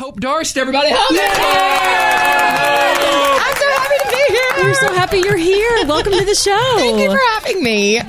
Hope Darst, everybody. I'm so happy to be here. We're so happy you're here. Welcome to the show. Thank you for having me.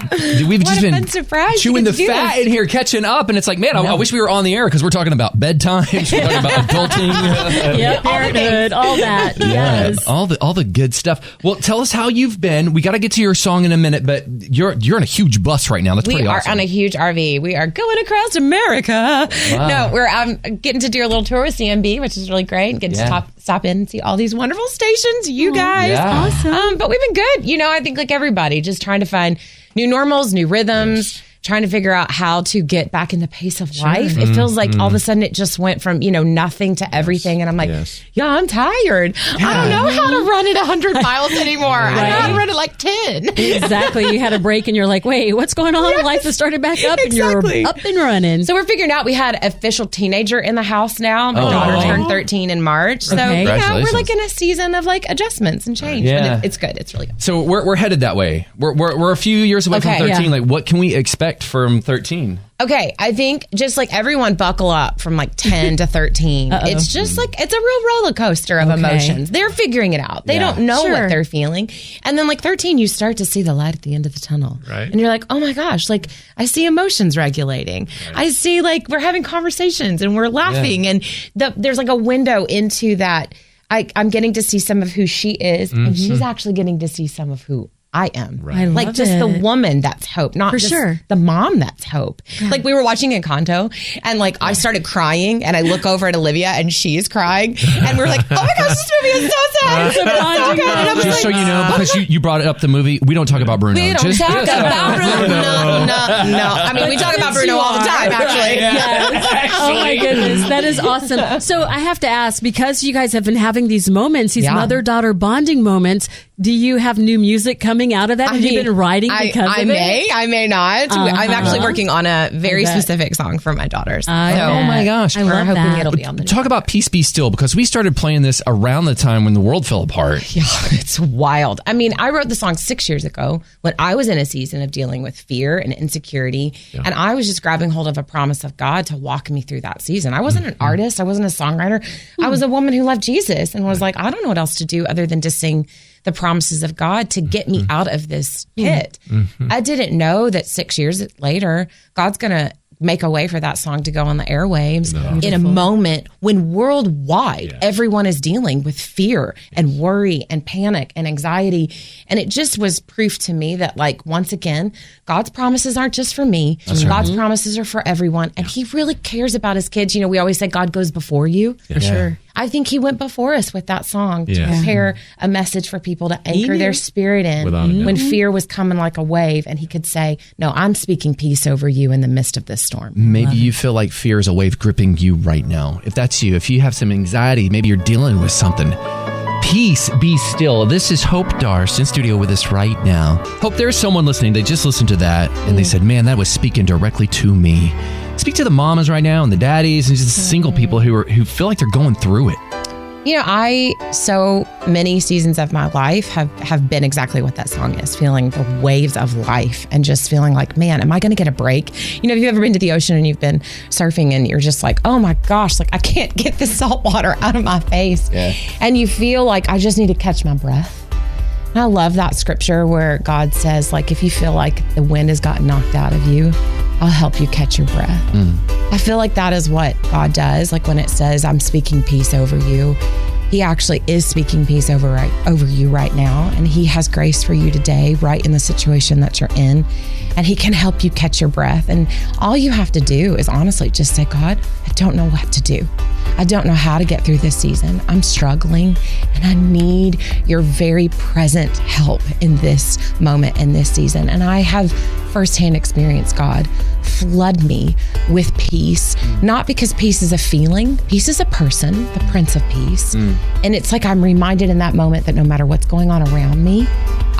We've What just a been fun surprise chewing to the do fat this. in here, catching up, and it's like, man, I wish we were on the air because we're talking about bedtime, we're talking about adulting, Yep, parenthood, all that. Yes. all the good stuff. Well, tell us how you've been. We got to get to your song in a minute, but you're in a huge bus right now. That's pretty We are awesome. on a huge RV. We are going across America. Wow. No, we're getting to do a little tour with CMB, which is really great. And getting to stop in and see all these wonderful stations. You guys. Yeah. Awesome. But we've been good. You know, I think like everybody, just trying to find new normals, new rhythms. Trying to figure out how to get back in the pace of life. It feels like all of a sudden it just went from, nothing to everything. And I'm like, I'm tired. I don't know how to run it 100 miles anymore. I know how to run it like 10. Exactly. You had a break and you're like, wait, what's going on? Life has started back up and you're up and running. So we're figuring out we had an official teenager in the house now. My daughter turned 13 in March. So we're like in a season of like adjustments and change. Yeah. But it's good. It's really good. So we're headed that way. We're a few years away from 13. Yeah. Like, what can we expect from 13? Okay, I think just like everyone buckle up from like 10 to 13. It's just like, it's a real roller coaster of emotions. They're figuring it out. They don't know what they're feeling. And then like 13, you start to see the light at the end of the tunnel. Right. And you're like, oh my gosh, like I see emotions regulating. Right. I see like we're having conversations and we're laughing. And there's like a window into that. I'm getting to see some of who she is. And she's actually getting to see some of who I am. I love like just it. the woman that's Hope, not just the mom that's Hope. Like we were watching Encanto and like I started crying and I look over at Olivia and she's crying and we're like, oh my gosh, this movie is so sad. It's so good. And I was Just like, so you know, because you brought up the movie, we don't talk about Bruno. we don't talk about Bruno. No. I mean, we talk about Bruno all the time, actually. Yes. Oh my goodness, that is awesome. So I have to ask, because you guys have been having these moments, these mother-daughter bonding moments, do you have new music coming out of that? Have you been writing because of it? I may not. I'm actually working on a very specific song for my daughters. Oh my gosh. I love hoping that. it'll be on the Talk about Peace Be Still, because we started playing this around the time when the world fell apart. Yeah, it's wild. I mean, I wrote the song 6 years ago when I was in a season of dealing with fear and insecurity. And I was just grabbing hold of a promise of God to walk me through that season. I wasn't an artist. I wasn't a songwriter. I was a woman who loved Jesus and was like, I don't know what else to do other than to sing the promises of God to get me out of this pit. I didn't know that 6 years later, God's going to make a way for that song to go on the airwaves in a moment when worldwide everyone is dealing with fear and worry and panic and anxiety. And it just was proof to me that, like, once again, God's promises aren't just for me. God's promises are for everyone. And he really cares about his kids. You know, we always say God goes before you. For sure. I think he went before us with that song to prepare a message for people to anchor their spirit in when fear was coming like a wave. And he could say, no, I'm speaking peace over you in the midst of this storm. Maybe you feel like fear is a wave gripping you right now. If that's you, if you have some anxiety, maybe you're dealing with something. Peace be still. This is Hope Darst in studio with us right now. Hope, there's someone listening. They just listened to that and they said, man, that was speaking directly to me. Speak to the mamas right now and the daddies and just the single people who feel like they're going through it. You know, so many seasons of my life have been exactly what that song is, feeling the waves of life and just feeling like, man, am I going to get a break? You know, have you ever been to the ocean and you've been surfing and you're just like, oh my gosh, like I can't get this salt water out of my face. Yeah. And you feel like I just need to catch my breath. And I love that scripture where God says, like, if you feel like the wind has gotten knocked out of you, I'll help you catch your breath. I feel like that is what God does. Like when it says, I'm speaking peace over you, he actually is speaking peace over you right now. And he has grace for you today, right in the situation that you're in. And he can help you catch your breath. And all you have to do is honestly just say, God, I don't know what to do. I don't know how to get through this season. I'm struggling and I need your very present help in this moment, in this season. And I have firsthand experienced God flood me with peace, not because peace is a feeling, peace is a person, the Prince of Peace. And it's like I'm reminded in that moment that no matter what's going on around me,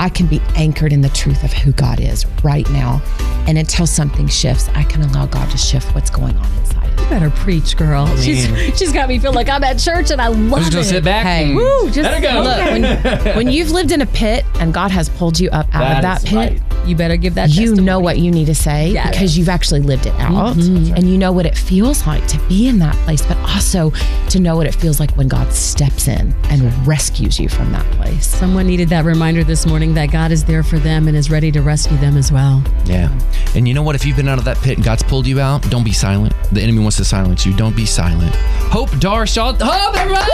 I can be anchored in the truth of who God is right now. And until something shifts, I can allow God to shift what's going on inside. You better preach, girl. She's got me feel like I'm at church and I love it. I'm just going to sit back. Hey, woo, just let it go. Look, when you've lived in a pit and God has pulled you up out of that pit, you better give that You testimony. know what you need to say because you've actually lived it out. And you know what it feels like to be in that place, but also to know what it feels like when God steps in and rescues you from that place. Someone needed that reminder this morning that God is there for them and is ready to rescue them as well. Yeah. And you know what? If you've been out of that pit and God's pulled you out, don't be silent. The enemy wants to silence you. Don't be silent. Hope Darst, y'all. Hope, everybody!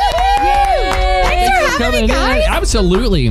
Thanks for having me, guys. Absolutely.